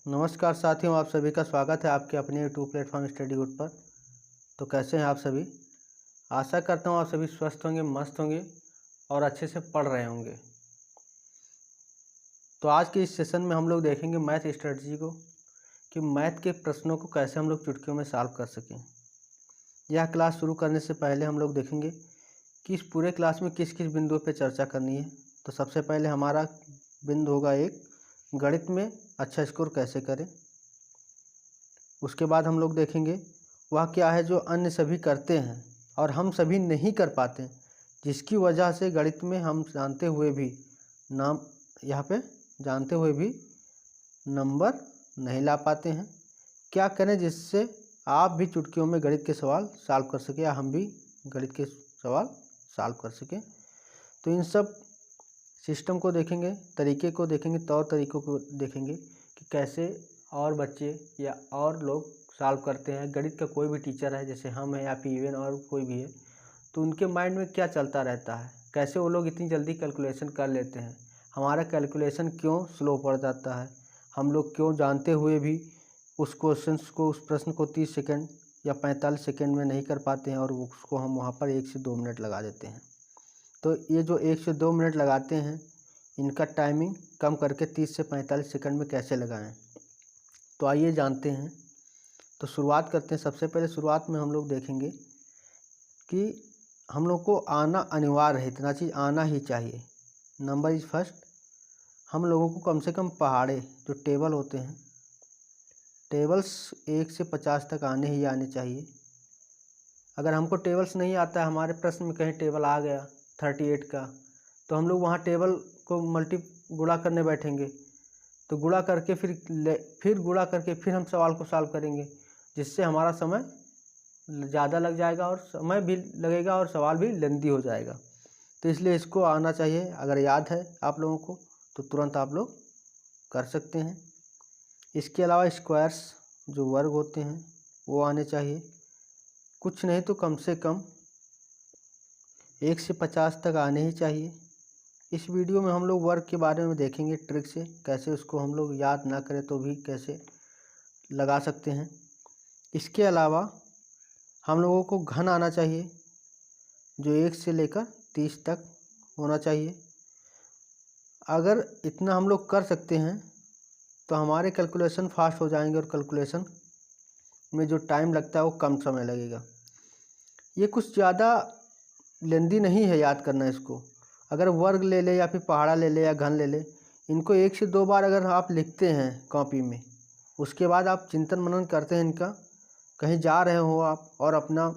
नमस्कार साथियों, आप सभी का स्वागत है आपके अपने यूट्यूब प्लेटफॉर्म स्टडी गुड पर। तो कैसे हैं आप सभी? आशा करता हूं आप सभी स्वस्थ होंगे, मस्त होंगे और अच्छे से पढ़ रहे होंगे। तो आज के इस सेशन में हम लोग देखेंगे मैथ स्ट्रेटजी को, कि मैथ के प्रश्नों को कैसे हम लोग चुटकियों में सॉल्व कर सकें। यह क्लास शुरू करने से पहले हम लोग देखेंगे कि इस पूरे क्लास में किस किस बिंदुओं पर चर्चा करनी है। तो सबसे पहले हमारा बिंदु होगा एक, गणित में अच्छा स्कोर कैसे करें। उसके बाद हम लोग देखेंगे वह क्या है जो अन्य सभी करते हैं और हम सभी नहीं कर पाते, जिसकी वजह से गणित में हम जानते हुए भी नंबर नहीं ला पाते हैं। क्या करें जिससे आप भी चुटकियों में गणित के सवाल सॉल्व कर सकें या हम भी गणित के सवाल सॉल्व कर सकें। तो इन सब सिस्टम को देखेंगे, तरीके को देखेंगे, तौर तरीक़ों को देखेंगे कि कैसे और बच्चे या और लोग सॉल्व करते हैं। गणित का कोई भी टीचर है, जैसे हम हैं या फिर इवन और कोई भी है, तो उनके माइंड में क्या चलता रहता है, कैसे वो लोग इतनी जल्दी कैलकुलेशन कर लेते हैं, हमारा कैलकुलेशन क्यों स्लो पड़ जाता है, हम लोग क्यों जानते हुए भी उस प्रश्न को 30 सेकंड या 45 सेकंड में नहीं कर पाते हैं और उसको हम वहाँ पर 1 से 2 मिनट लगा देते हैं। तो ये जो 1 से 2 मिनट लगाते हैं, इनका टाइमिंग कम करके 30 से 45 सेकंड में कैसे लगाएं, तो आइए जानते हैं। तो शुरुआत करते हैं। सबसे पहले शुरुआत में हम लोग देखेंगे कि हम लोग को आना अनिवार्य है, इतना चीज़ आना ही चाहिए। Number is first. हम लोगों को कम से कम पहाड़े जो टेबल होते हैं, टेबल्स 1 से 50 तक आने ही आने चाहिए। अगर हमको टेबल्स नहीं आता है, हमारे प्रश्न में कहीं टेबल आ गया 38 का, तो हम लोग वहाँ टेबल को गुणा करने बैठेंगे, तो गुणा करके फिर हम सवाल को सॉल्व करेंगे, जिससे हमारा समय ज़्यादा लग जाएगा और समय भी लगेगा और सवाल भी लेंदी हो जाएगा। तो इसलिए इसको आना चाहिए। अगर याद है आप लोगों को तो तुरंत आप लोग कर सकते हैं। इसके अलावा स्क्वायर्स जो वर्ग होते हैं वो आने चाहिए, कुछ नहीं तो कम से कम 1 से 50 तक आने ही चाहिए। इस वीडियो में हम लोग वर्ग के बारे में देखेंगे ट्रिक से, कैसे उसको हम लोग याद ना करें तो भी कैसे लगा सकते हैं। इसके अलावा हम लोगों को घन आना चाहिए, जो 1 से लेकर 30 तक होना चाहिए। अगर इतना हम लोग कर सकते हैं तो हमारे कैलकुलेशन फास्ट हो जाएंगे और कैलकुलेशन में जो टाइम लगता है वो कम समय लगेगा। ये कुछ ज़्यादा लेंदी नहीं है याद करना इसको। अगर वर्ग ले ले या फिर पहाड़ा ले ले या घन ले ले, इनको 1 से 2 बार अगर आप लिखते हैं कॉपी में, उसके बाद आप चिंतन मनन करते हैं इनका, कहीं जा रहे हो आप और अपना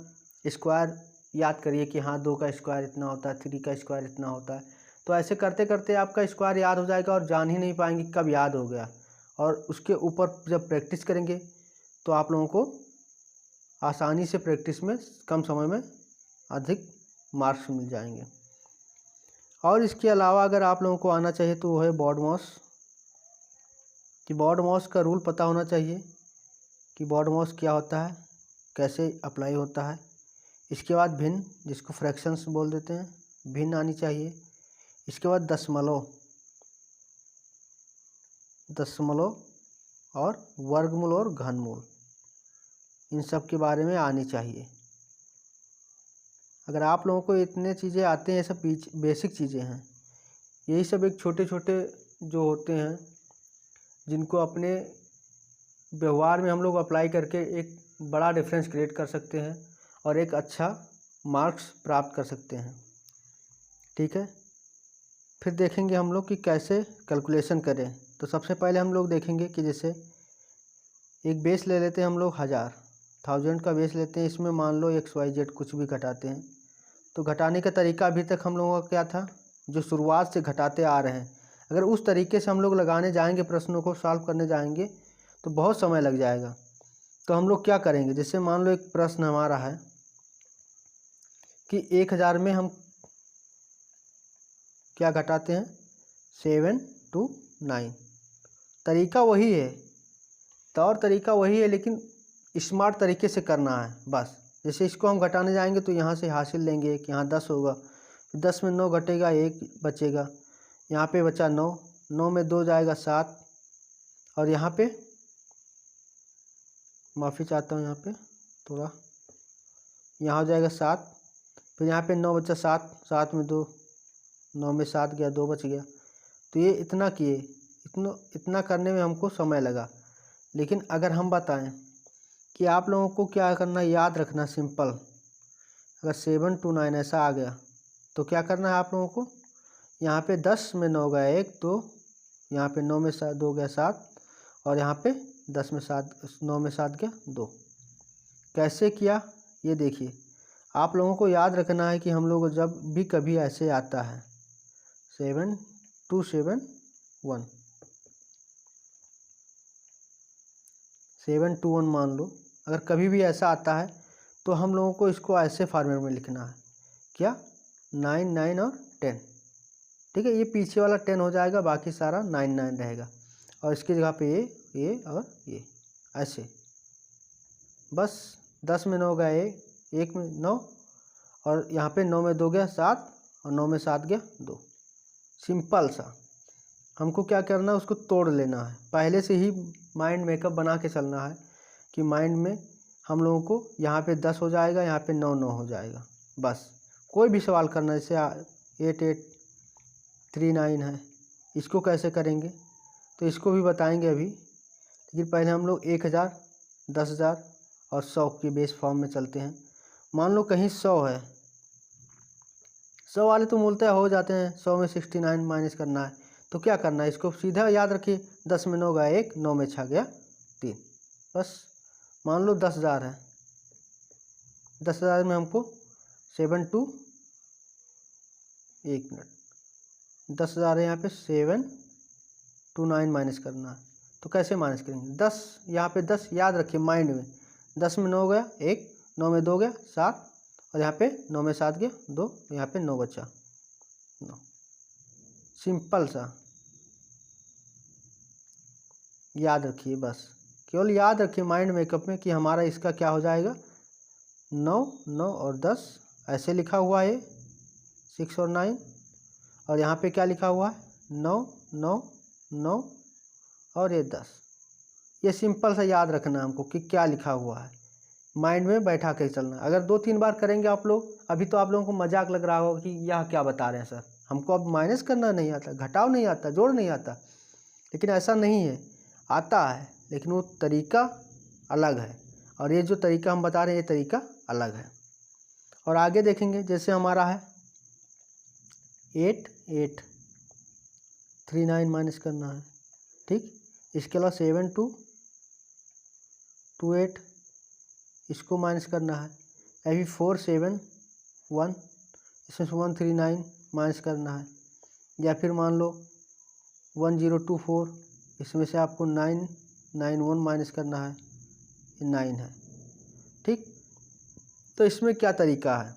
स्क्वायर याद करिए कि हाँ 2 का स्क्वायर इतना होता है, 3 का स्क्वायर इतना होता है। तो ऐसे करते करते आपका स्क्वायर याद हो जाएगा और जान ही नहीं पाएंगे कब याद हो गया। और उसके ऊपर जब प्रैक्टिस करेंगे तो आप लोगों को आसानी से प्रैक्टिस में कम समय में अधिक मार्क्स मिल जाएंगे। और इसके अलावा अगर आप लोगों को आना चाहिए तो वो है बॉड मास, कि बॉड मास का रूल पता होना चाहिए कि बॉड मास क्या होता है, कैसे अप्लाई होता है। इसके बाद भिन्न, जिसको फ्रैक्शंस बोल देते हैं, भिन्न आनी चाहिए। इसके बाद दशमलव और वर्गमूल और घनमूल, इन सब के बारे में आनी चाहिए। अगर आप लोगों को इतने चीज़ें आते हैं, ये सब बेसिक चीज़ें हैं, यही सब एक छोटे छोटे जो होते हैं जिनको अपने व्यवहार में हम लोग अप्लाई करके एक बड़ा डिफरेंस क्रिएट कर सकते हैं और एक अच्छा मार्क्स प्राप्त कर सकते हैं। ठीक है, फिर देखेंगे हम लोग कि कैसे कैलकुलेशन करें। तो सबसे पहले हम लोग देखेंगे कि जैसे एक बेस ले लेते हैं हम लोग 1000 का बेस लेते हैं, इसमें मान लो XYZ कुछ भी घटाते हैं। तो घटाने का तरीका अभी तक हम लोगों का क्या था, जो शुरुआत से घटाते आ रहे हैं, अगर उस तरीके से हम लोग लगाने जाएंगे, प्रश्नों को सॉल्व करने जाएंगे तो बहुत समय लग जाएगा। तो हम लोग क्या करेंगे, जैसे मान लो एक प्रश्न हमारा है कि 1000 में हम क्या घटाते हैं, 7 to 9। तरीका वही है, तौर तरीका वही है, लेकिन स्मार्ट तरीके से करना है बस। जैसे इसको हम घटाने जाएंगे तो यहाँ से हासिल लेंगे कि यहाँ 10 होगा, 10 में 9 घटेगा, 1 बचेगा, यहाँ पे बचा 9, 9 में 2 जाएगा 7, और यहाँ पे माफ़ी चाहता हूँ, यहाँ पे थोड़ा, यहाँ हो जाएगा 7, फिर यहाँ पे 9 बचा 7, 7 में 2, 9 में 7 गया, 2 बच गया। तो ये इतना किए, इतना करने में हमको समय लगा। लेकिन अगर हम बताएं कि आप लोगों को क्या करना, याद रखना सिंपल, अगर 7 2 9 ऐसा आ गया तो क्या करना है आप लोगों को, यहाँ पे 10 में 9 गया 1 2, यहाँ पे 9 में 2 गया 7, और यहाँ पे 10 में 7 9 में 7 गया 2। कैसे किया ये देखिए, आप लोगों को याद रखना है कि हम लोग जब भी कभी ऐसे आता है 7 2 7 1 7 2 1 मान लो, अगर कभी भी ऐसा आता है तो हम लोगों को इसको ऐसे फॉर्मेट में लिखना है, क्या 9 9 और 10, ठीक है। ये पीछे वाला 10 हो जाएगा, बाकी सारा 9 9 रहेगा, और इसकी जगह पे ये और ये ऐसे। बस 10 में 9 गया 1 में 9, और यहाँ पे 9 में 2 गया 7, और 9 में 7 गया 2। सिंपल सा। हमको क्या करना है, उसको तोड़ लेना है। पहले से ही माइंड मेकअप बना के चलना है कि माइंड में हम लोगों को यहाँ पे 10 हो जाएगा, यहाँ पे 9 9 हो जाएगा। बस कोई भी सवाल करना, जैसे 8 8 3 9 है, इसको कैसे करेंगे तो इसको भी बताएंगे अभी। लेकिन पहले हम लोग 1000 10,000 और 100 के बेस फॉर्म में चलते हैं। मान लो कहीं 100 है, 100 वाले तो मूलतः हो जाते हैं, 100 में 69 माइनस करना है, तो क्या करना है, इसको सीधा याद रखिए, 10 में 9 गया 1, 9 में 6 गया 3। बस मान लो 10,000 है, 10,000 में हमको 7 2 1 मिनट 10,000 है, यहाँ पे 7 2 9 माइनस करना है। तो कैसे माइनस करेंगे, 10 यहाँ पे 10 याद रखिए माइंड में, 10 में 9 गया 1, 9 में 2 गया 7, और यहाँ पे 9 में 7 गया 2, यहाँ पे 9 बचा 9। सिंपल सा, याद रखिए, बस केवल याद रखिए माइंड मेकअप में कि हमारा इसका क्या हो जाएगा, 9 9 और 10 ऐसे लिखा हुआ है 6 और 9, और यहाँ पे क्या लिखा हुआ है 9 9 9 और ये 10। ये सिंपल सा याद रखना हमको कि क्या लिखा हुआ है, माइंड में बैठा के चलना। अगर 2-3 बार करेंगे आप लोग, अभी तो आप लोगों को मजाक लग रहा होगा कि यह क्या बता रहे हैं सर, हमको अब माइनस करना नहीं आता, घटाव नहीं आता, जोड़ नहीं आता। लेकिन ऐसा नहीं है, आता है, लेकिन वो तरीका अलग है, और ये जो तरीका हम बता रहे हैं ये तरीका अलग है। और आगे देखेंगे, जैसे हमारा है 8 8 3 9 माइनस करना है, ठीक। इसके अलावा 7 2 2 8 इसको माइनस करना है। अभी 4 7 1 इसमें से 1 3 9 माइनस करना है। या फिर मान लो 1 0 2 4 इसमें से आपको 9 9 1 माइनस करना है, ये 9 है, ठीक। तो इसमें क्या तरीका है,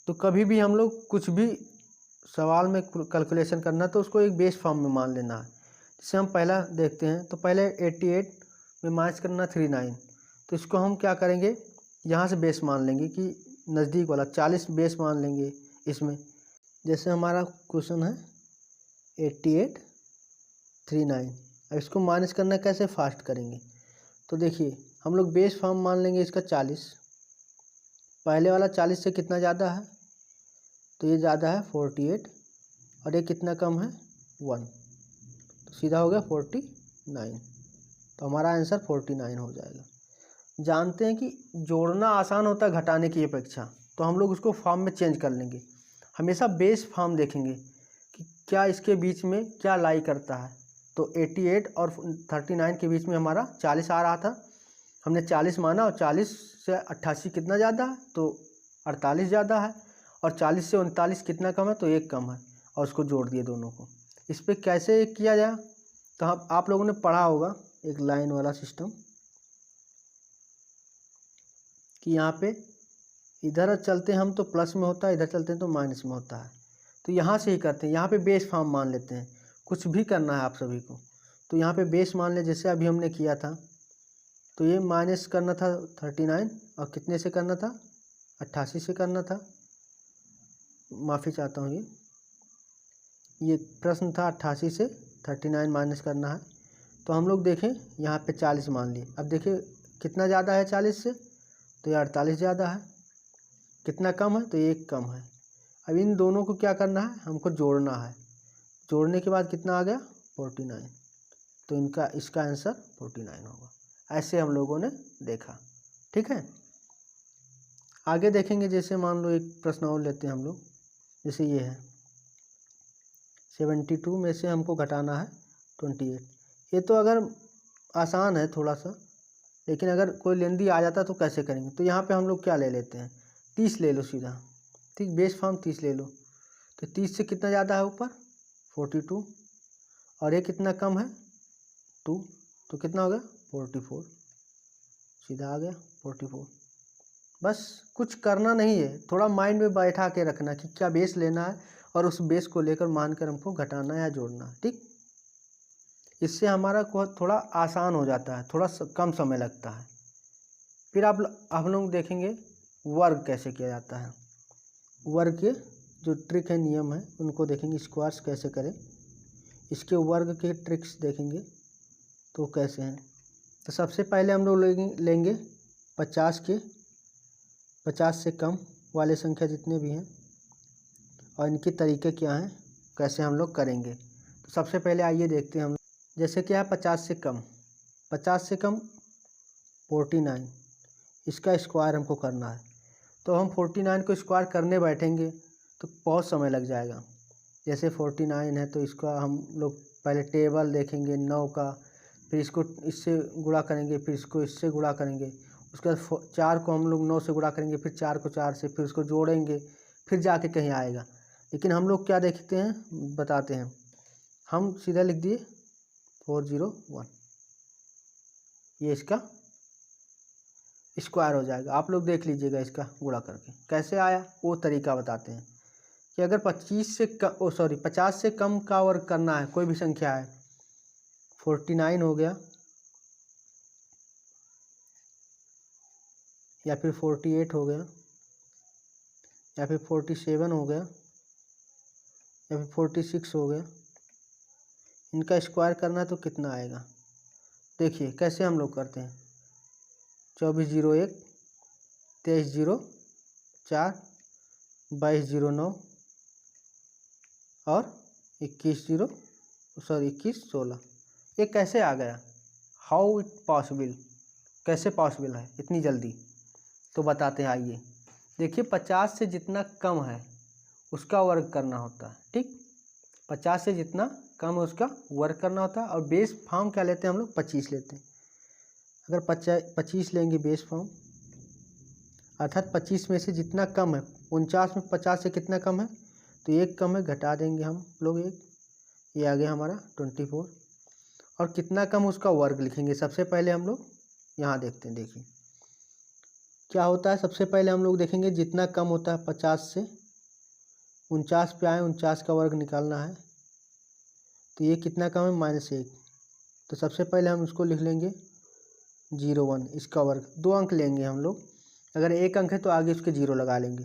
तो कभी भी हम लोग कुछ भी सवाल में कैलकुलेशन करना तो उसको एक बेस फॉर्म में मान लेना है। जैसे हम पहला देखते हैं, तो पहले 88 में माइनस करना 39, तो इसको हम क्या करेंगे, यहाँ से बेस मान लेंगे कि नज़दीक वाला 40 बेस मान लेंगे इसमें। जैसे हमारा क्वेश्चन है 88 39, अब इसको माइनस करना कैसे फास्ट करेंगे, तो देखिए हम लोग बेस फॉर्म मान लेंगे इसका 40, पहले वाला 40 से कितना ज़्यादा है, तो ये ज़्यादा है 48, और ये कितना कम है 1, तो सीधा हो गया 49, तो हमारा आंसर 49 हो जाएगा। जानते हैं कि जोड़ना आसान होता है घटाने की अपेक्षा, तो हम लोग उसको फॉर्म में चेंज कर लेंगे। हमेशा बेस फॉर्म देखेंगे कि क्या इसके बीच में क्या लाई करता है। तो 88 और 39 के बीच में हमारा 40 आ रहा था, हमने 40 माना, और 40 से 88 कितना ज़्यादा है, तो 48 ज़्यादा है, और 40 से 39 कितना कम है, तो 1 कम है, और उसको जोड़ दिए दोनों को। इस पर कैसे किया जाए, तो आप लोगों ने पढ़ा होगा एक लाइन वाला सिस्टम, कि यहाँ पे इधर चलते हैं हम तो प्लस में होता है, इधर चलते हैं तो माइनस में होता है। तो यहाँ से ही करते हैं, यहाँ पे बेस फॉर्म मान लेते हैं, कुछ भी करना है आप सभी को। तो यहाँ पे बेस मान ले, जैसे अभी हमने किया था, तो ये माइनस करना था 39, और कितने से करना था, 88 से करना था, माफ़ी चाहता हूँ, ये प्रश्न था 88 से 39 माइनस करना है। तो हम लोग देखें यहाँ पे 40 मान लिए। अब देखिए कितना ज़्यादा है 40 से, तो ये 48 ज़्यादा है। कितना कम है, तो ये 1 कम है। अब इन दोनों को क्या करना है, हमको जोड़ना है। जोड़ने के बाद कितना आ गया 49, तो इसका आंसर 49 होगा। ऐसे हम लोगों ने देखा। ठीक है, आगे देखेंगे। जैसे मान लो एक प्रश्न और लेते हैं हम लोग, जैसे ये है 72 में से हमको घटाना है 28। ये तो अगर आसान है थोड़ा सा, लेकिन अगर कोई लेंदी आ जाता तो कैसे करेंगे। तो यहाँ पे हम लोग क्या ले लेते हैं, 30 ले लो सीधा। ठीक, बेस फॉर्म 30 ले लो। तो 30 से कितना ज़्यादा है ऊपर 42, और ये कितना कम है 2, तो कितना हो गया 44। सीधा आ गया 44। बस कुछ करना नहीं है, थोड़ा माइंड में बैठा के रखना कि क्या बेस लेना है और उस बेस को लेकर मानकर हमको घटाना है या जोड़ना है। ठीक, इससे हमारा थोड़ा आसान हो जाता है, थोड़ा कम समय लगता है। फिर हम लोग देखेंगे वर्ग कैसे किया जाता है। वर्ग के जो ट्रिक है, नियम है, उनको देखेंगे। स्क्वायर्स कैसे करें, इसके वर्ग के ट्रिक्स देखेंगे तो कैसे हैं। तो सबसे पहले हम लोग लेंगे 50 से कम वाले संख्या जितने भी हैं, और इनके तरीके क्या हैं, कैसे हम लोग करेंगे। तो सबसे पहले आइए देखते हैं हम। जैसे क्या है 50 से कम 49, इसका स्क्वायर हमको करना है। तो हम 49 को स्क्वायर करने बैठेंगे तो बहुत समय लग जाएगा। जैसे 49 है तो इसका हम लोग पहले टेबल देखेंगे 9 का, फिर इसको इससे गुणा करेंगे, फिर इसको इससे गुणा करेंगे, उसके बाद 4 को हम लोग 9 से गुणा करेंगे, फिर 4 को 4 से, फिर उसको जोड़ेंगे, फिर जाके कहीं आएगा। लेकिन हम लोग क्या देखते हैं, बताते हैं। हम सीधा लिख दिए 401, ये इसका स्क्वायर हो जाएगा। आप लोग देख लीजिएगा इसका गुणा करके कैसे आया, वो तरीका बताते हैं। कि अगर 50 से कम का वर्ग करना है, कोई भी संख्या है, 49 हो गया, या फिर 48 हो गया, या फिर 47 हो गया, या फिर 46 हो गया, इनका स्क्वायर करना है तो कितना आएगा। देखिए कैसे हम लोग करते हैं। 2401, 2304, 2209 और 2116। ये कैसे आ गया, हाउ इट पॉसिबल, कैसे पॉसिबल है इतनी जल्दी। तो बताते हैं, आइए देखिए। 50 से जितना कम है उसका वर्ग करना होता है। ठीक, 50 से जितना कम है उसका वर्ग करना होता है। और बेस फॉर्म क्या लेते हैं हम लोग, 25 लेते हैं। अगर 25 लेंगे बेस फॉर्म, अर्थात 25 में से जितना कम है, 49 में 50 से कितना कम है, तो 1 कम है, घटा देंगे हम लोग 1, ये आ गया हमारा 24। और कितना कम उसका वर्ग लिखेंगे। सबसे पहले हम लोग यहाँ देखते हैं। देखिए क्या होता है, सबसे पहले हम लोग देखेंगे जितना कम होता है 50 से, 49 पे आए, 49 का वर्ग निकालना है। तो ये कितना कम है, -1। तो सबसे पहले हम उसको लिख लेंगे 01, इसका वर्ग 2 अंक लेंगे हम लोग। अगर 1 अंक है तो आगे उसके 0 लगा लेंगे।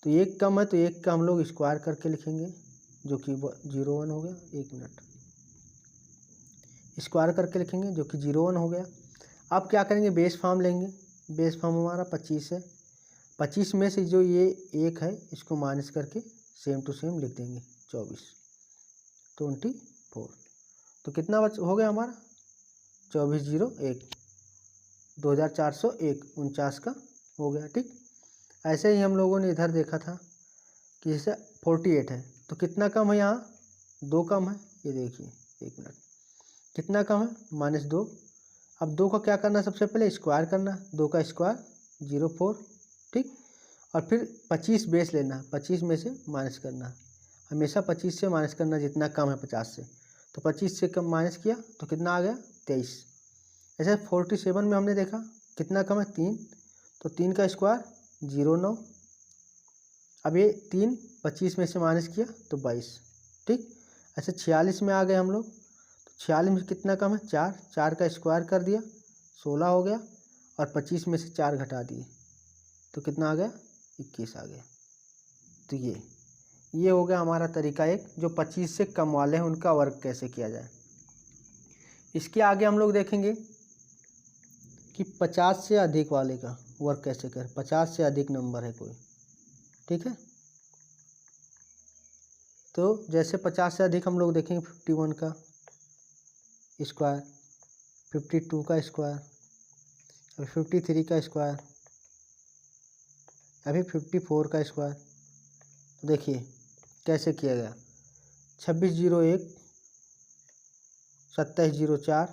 तो 1 कम है तो 1 का हम लोग स्क्वायर करके लिखेंगे, जो कि 01 हो गया। 1 मिनट, स्क्वायर करके लिखेंगे जो कि 01 हो गया। अब क्या करेंगे, बेस फॉर्म लेंगे। बेस फॉर्म हमारा 25 है। 25 में से जो ये 1 है इसको माइनस करके सेम टू सेम लिख देंगे 24। तो कितना हो गया हमारा 2401, 2401, 49 का हो गया। ठीक, ऐसे ही हम लोगों ने इधर देखा था कि जैसे 48 है तो कितना कम है, यहाँ 2 कम है। ये देखिए 1 मिनट, कितना कम है, -2। अब 2 का क्या करना है, सबसे पहले स्क्वायर करना है। 2 का स्क्वायर 04। ठीक, और फिर 25 बेस लेना है, 25 में से माइनस करना है। हमेशा 25 से माइनस करना जितना कम है 50 से। तो 25 से कम माइनस किया तो कितना आ गया 23। ऐसे 47 में हमने देखा कितना कम है 3, तो 3 का स्क्वायर 09। अब ये 3 25 में से माइनस किया तो 22। ठीक, ऐसे 46 में आ गए हम लोग। तो 46 में कितना कम है 4, 4 का स्क्वायर कर दिया 16 हो गया, और 25 में से 4 घटा दिए तो कितना आ गया 21 आ गया। तो ये हो गया हमारा तरीका एक, जो 25 से कम वाले हैं उनका वर्ग कैसे किया जाए। इसके आगे हम लोग देखेंगे कि 50 से अधिक वाले का वर्क कैसे कर, 50 से अधिक नंबर है कोई, ठीक है। तो जैसे 50 से अधिक हम लोग देखेंगे 51 का स्क्वायर, 52 का स्क्वायर, अभी 53 का स्क्वायर, अभी 54 का स्क्वायर। तो देखिए कैसे किया गया, 2601, 2704,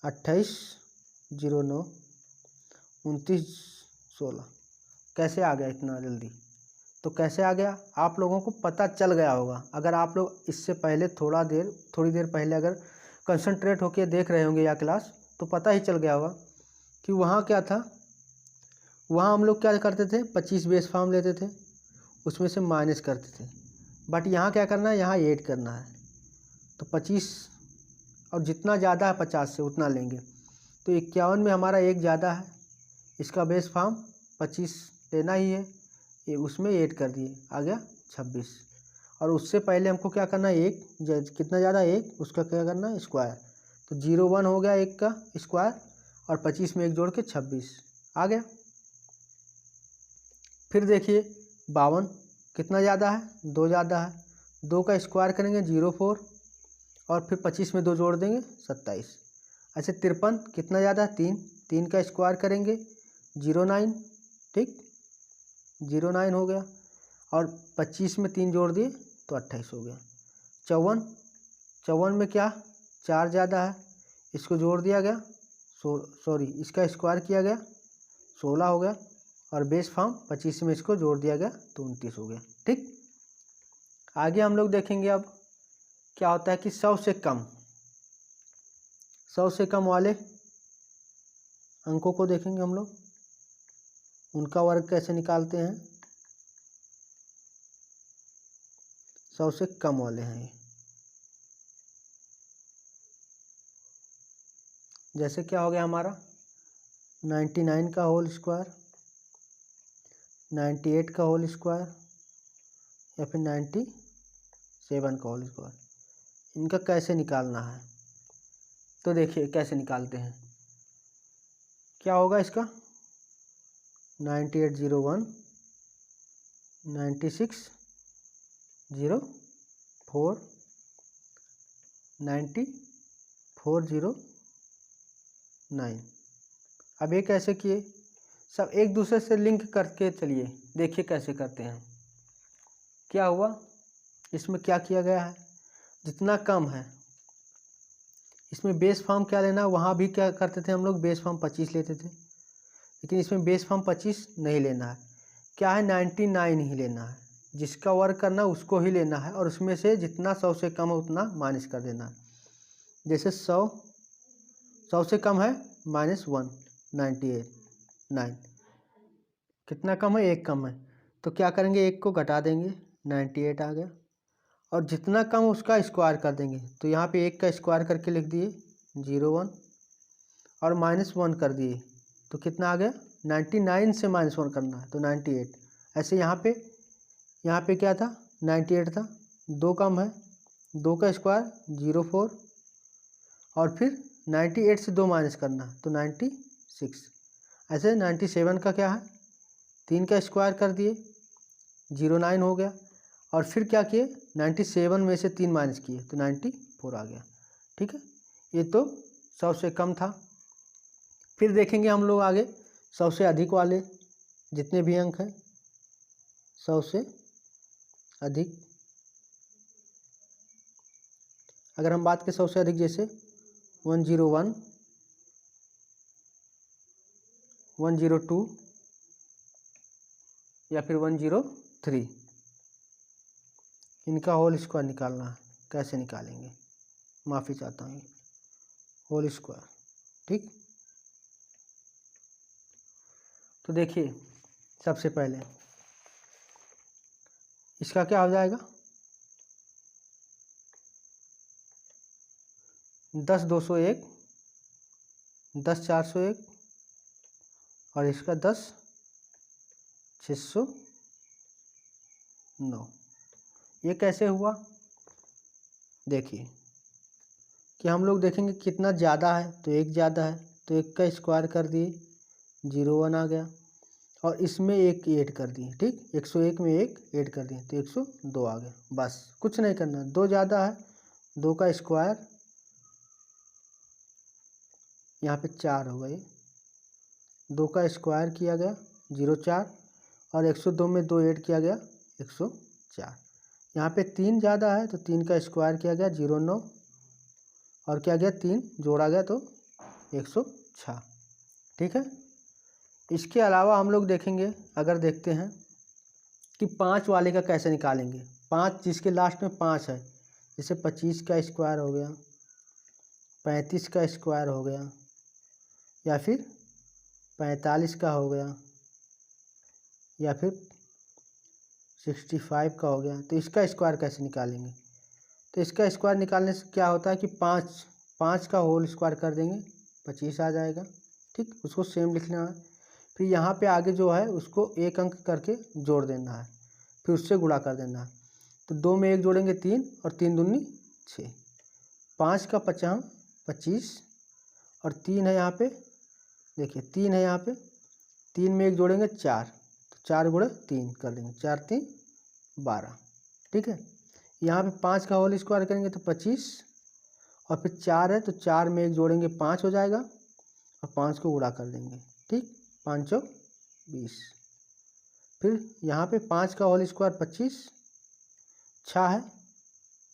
2809, 2916। कैसे आ गया इतना जल्दी? तो कैसे आ गया आप लोगों को पता चल गया होगा। अगर आप लोग इससे पहले थोड़ी देर पहले अगर कंसंट्रेट होकर देख रहे होंगे या क्लास, तो पता ही चल गया होगा कि वहाँ क्या था। वहाँ हम लोग क्या करते थे, 25 बेस फॉर्म लेते थे, उसमें से माइनस करते थे। बट यहाँ क्या करना है, यहाँ ऐड करना है। तो 25 और जितना ज़्यादा है 50 से उतना लेंगे। तो 51 में हमारा एक ज़्यादा है, इसका बेस फॉर्म 25 लेना ही है, ये उसमें ऐड कर दिए, आ गया 26। और उससे पहले हमको क्या करना है, एक कितना ज़्यादा, एक, उसका क्या करना है, स्क्वायर। तो 01 हो गया एक का स्क्वायर, और 25 में एक जोड़ के 26 आ गया। फिर देखिए 52 कितना ज़्यादा है, 2 ज़्यादा है, 2 का स्क्वायर करेंगे 04, और फिर 25 में 2 जोड़ देंगे 27। ऐसे 53 कितना ज़्यादा है, 3 का स्क्वायर करेंगे 09, ठीक, 09 हो गया, और 25 में 3 जोड़ दिए तो 28 हो गया। 54 में क्या, 4 ज़्यादा है, इसको जोड़ दिया गया, इसका स्क्वायर किया गया 16 हो गया, और बेस फॉर्म 25 में इसको जोड़ दिया गया तो 29 हो गया, ठीक। आगे हम लोग देखेंगे अब क्या होता है कि 100 से कम वाले अंकों को देखेंगे हम लोग, उनका वर्ग कैसे निकालते हैं। 100 से कम वाले हैं ये, जैसे क्या हो गया हमारा 99 का होल स्क्वायर, 98 का होल स्क्वायर, या फिर 97 का होल स्क्वायर। इनका कैसे निकालना है, तो देखिए कैसे निकालते हैं। क्या होगा इसका, 9801, 9604, 9409। अब ये कैसे किए, सब एक दूसरे से लिंक करके चलिए देखिए कैसे करते हैं। क्या हुआ, इसमें क्या किया गया है, जितना कम है इसमें बेस फॉर्म क्या लेना, वहाँ भी क्या करते थे हम लोग, बेस फॉर्म 25 लेते थे, लेकिन इसमें बेस फॉर्म 25 नहीं लेना है, क्या है 99 ही लेना है। जिसका वर्क करना उसको ही लेना है, और उसमें से जितना 100 से कम है उतना माइनस कर देना है। जैसे 100 से कम है -1, 98 कितना कम है, 1 कम है, तो क्या करेंगे, 1 को घटा देंगे, 98 आ गया, और जितना कम उसका स्क्वायर कर देंगे। तो यहाँ पे 1 का स्क्वायर करके लिख दिए 01, और -1 कर दिए तो कितना आ गया, 99 से -1 करना है तो 98। ऐसे यहाँ पे क्या था, 98 था, 2 कम है, 2 का स्क्वायर 04, और फिर 98 से 2 माइनस करना है तो 96। ऐसे 97 का क्या है, 3 का स्क्वायर कर दिए 09 हो गया, और फिर क्या किए 97 में से 3 माइनस किए तो 94 आ गया, ठीक है। ये तो 100 से कम था। फिर देखेंगे हम लोग आगे 100 से अधिक वाले जितने भी अंक हैं, 100 से अधिक। अगर हम बात करें 100 से अधिक, जैसे 101, 102, या फिर 103, इनका होल स्क्वायर निकालना है। कैसे निकालेंगे, माफ़ी चाहता हूँ, होल स्क्वायर, ठीक। तो देखिए सबसे पहले इसका क्या हो जाएगा, 10 201, 10 401, और इसका 10 609। ये कैसे हुआ, देखिए कि हम लोग देखेंगे कितना ज़्यादा है, तो 1 ज़्यादा है, तो 1 का स्क्वायर कर दिए 01 आ गया, और इसमें 1 ऐड कर दिए, ठीक, 101 में 1 ऐड कर दिए तो 102 आ गया। बस कुछ नहीं करना, 2 ज़्यादा है, 2 का स्क्वायर यहाँ पे 4 होगा, ये 2 का स्क्वायर किया गया 04, और 102 में 2 ऐड किया गया 104। यहाँ पे 3 ज़्यादा है तो 3 का स्क्वायर किया गया 09, और क्या गया 3 जोड़ा गया तो 106, ठीक है। इसके अलावा हम लोग देखेंगे, अगर देखते हैं कि 5 वाले का कैसे निकालेंगे। 5 जिसके लास्ट में 5 है, जैसे 25 का स्क्वायर हो गया, 35 का स्क्वायर हो गया, या फिर 45 का हो गया, या फिर 65 का हो गया, तो इसका स्क्वायर कैसे निकालेंगे। तो इसका स्क्वायर निकालने से क्या होता है कि 5 का होल स्क्वायर कर देंगे 25 आ जाएगा, ठीक, उसको सेम लिखना है। फिर यहाँ पे आगे जो है उसको 1 अंक करके जोड़ देना है, फिर उससे गुणा कर देना है। तो 2 में 1 जोड़ेंगे 3, और 3 दूनी 6, 5 का 50 25, और 3 है यहाँ पे, देखिए 3 है यहाँ पे, 3 में 1 जोड़ेंगे 4, तो 4 गुणे 3 कर देंगे, 4 3 12, ठीक है। यहाँ पे 5 का होल स्क्वायर करेंगे तो 25, और फिर 4 है तो 4 में 1 जोड़ेंगे 5 हो जाएगा, और 5 को गुणा कर देंगे, ठीक, 5 चौक 20। फिर यहाँ पे 5 का होल स्क्वायर 25, 6 है,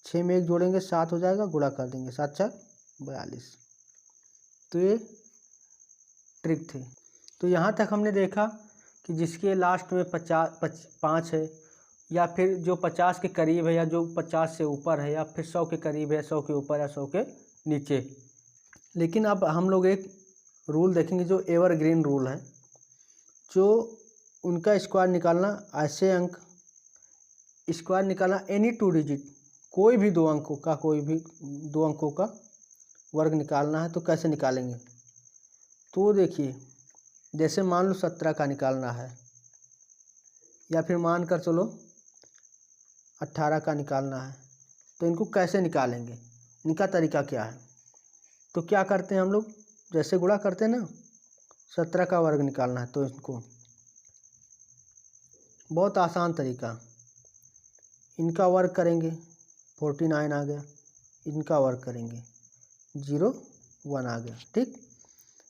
6 में 1 जोड़ेंगे 7 हो जाएगा, गुणा कर देंगे 7 4 42। तो ये ट्रिक थी। तो यहाँ तक हमने देखा कि जिसके लास्ट में 5 है, या फिर जो 50 के करीब है, या जो 50 से ऊपर है, या फिर 100 के करीब है, 100 के ऊपर या 100 के नीचे। लेकिन अब हम लोग एक रूल देखेंगे जो एवरग्रीन रूल है, जो उनका स्क्वायर निकालना, ऐसे अंक स्क्वायर निकालना एनी 2 डिजिट, कोई भी 2 अंकों का, कोई भी 2 अंकों का वर्ग निकालना है तो कैसे निकालेंगे। तो देखिए, जैसे मान लो 17 का निकालना है, या फिर मान कर चलो 18 का निकालना है, तो इनको कैसे निकालेंगे, इनका तरीका क्या है। तो क्या करते हैं हम लोग, जैसे गुणा करते हैं ना, 17 का वर्ग निकालना है तो इसको बहुत आसान तरीका, इनका वर्ग करेंगे 49 आ गया, इनका वर्ग करेंगे 01 आ गया, ठीक।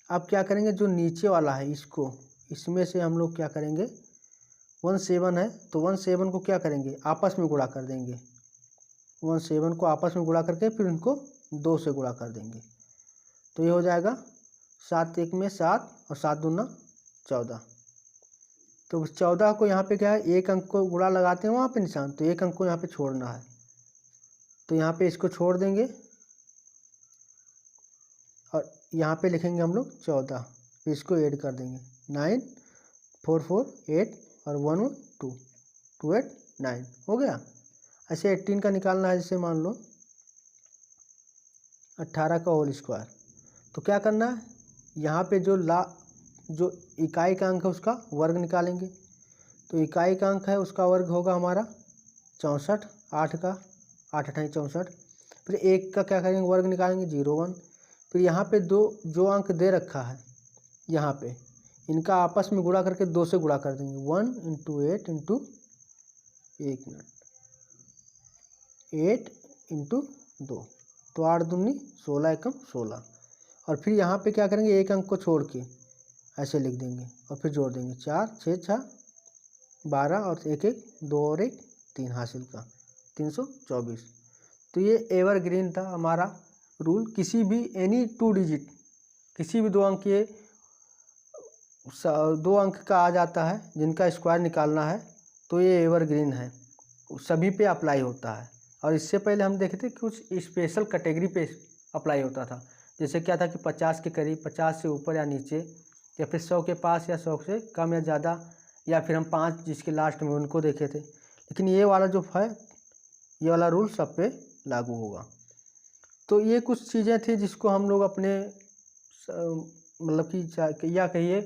अब क्या करेंगे, जो नीचे वाला है इसको, इसमें से हम लोग क्या करेंगे, 17 है तो 17 को क्या करेंगे, आपस में गुणा कर देंगे, 17 को आपस में गुणा करके फिर इनको 2 से गुणा कर देंगे, तो ये हो जाएगा 7 1 में 7, और 7 दूना 14। तो 14 को यहाँ पे क्या है, 1 अंक को गुणा लगाते हैं वहाँ पे निशान, तो 1 अंक को यहाँ पे छोड़ना है, तो यहाँ पे इसको छोड़ देंगे, और यहाँ पे लिखेंगे हम लोग 14, फिर इसको ऐड कर देंगे 9 4 4 8, और 1 1 2 2 8 9 हो गया। ऐसे 18 का निकालना है, जैसे मान लो 18 का होल स्क्वायर, तो क्या करना है, यहाँ पे जो इकाई का अंक है उसका वर्ग निकालेंगे। तो इकाई का अंक है उसका वर्ग होगा हमारा 64, 8 का 8 अठाई 64। फिर 1 का क्या करेंगे, वर्ग निकालेंगे 01। फिर यहाँ पे जो अंक दे रखा है, यहाँ पे इनका आपस में गुणा करके 2 से गुणा कर देंगे, 1 इंटू 8 इंटू 1 मिनट 8 इंटू 2, तो 8 दूनी 16 एकम 16। और फिर यहाँ पे क्या करेंगे, 1 अंक को छोड़ के ऐसे लिख देंगे, और फिर जोड़ देंगे 4 6 6 12, और 1 1 2 और 1 3 हासिल का 324। तो ये एवरग्रीन था हमारा रूल, किसी भी एनी 2 डिजिट, किसी भी 2 अंक, ये 2 अंक का आ जाता है जिनका स्क्वायर निकालना है, तो ये एवरग्रीन है, सभी पे अप्लाई होता है। और इससे पहले हम देखे थे कुछ स्पेशल कैटेगरी पे अप्लाई होता था, जैसे क्या था कि 50 के करीब, 50 से ऊपर या नीचे, या फिर 100 के पास, या 100 से कम या ज़्यादा, या फिर हम 5 जिसके लास्ट में उनको देखे थे। लेकिन ये वाला जो है, ये वाला रूल सब पे लागू होगा। तो ये कुछ चीज़ें थी जिसको हम लोग अपने मतलब कि या कहिए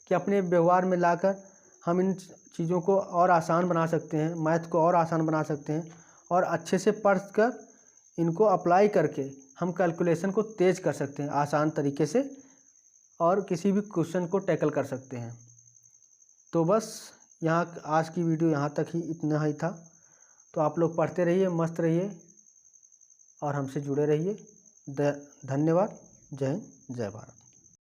कि अपने व्यवहार में लाकर हम इन चीज़ों को और आसान बना सकते हैं, मैथ को और आसान बना सकते हैं, और अच्छे से पढ़ कर इनको अप्लाई करके हम कैलकुलेशन को तेज कर सकते हैं आसान तरीके से और किसी भी क्वेश्चन को टैकल कर सकते हैं। तो बस यहाँ आज की वीडियो यहाँ तक ही, इतना ही था। तो आप लोग पढ़ते रहिए, मस्त रहिए और हमसे जुड़े रहिए। धन्यवाद। जय हिंद, जय भारत।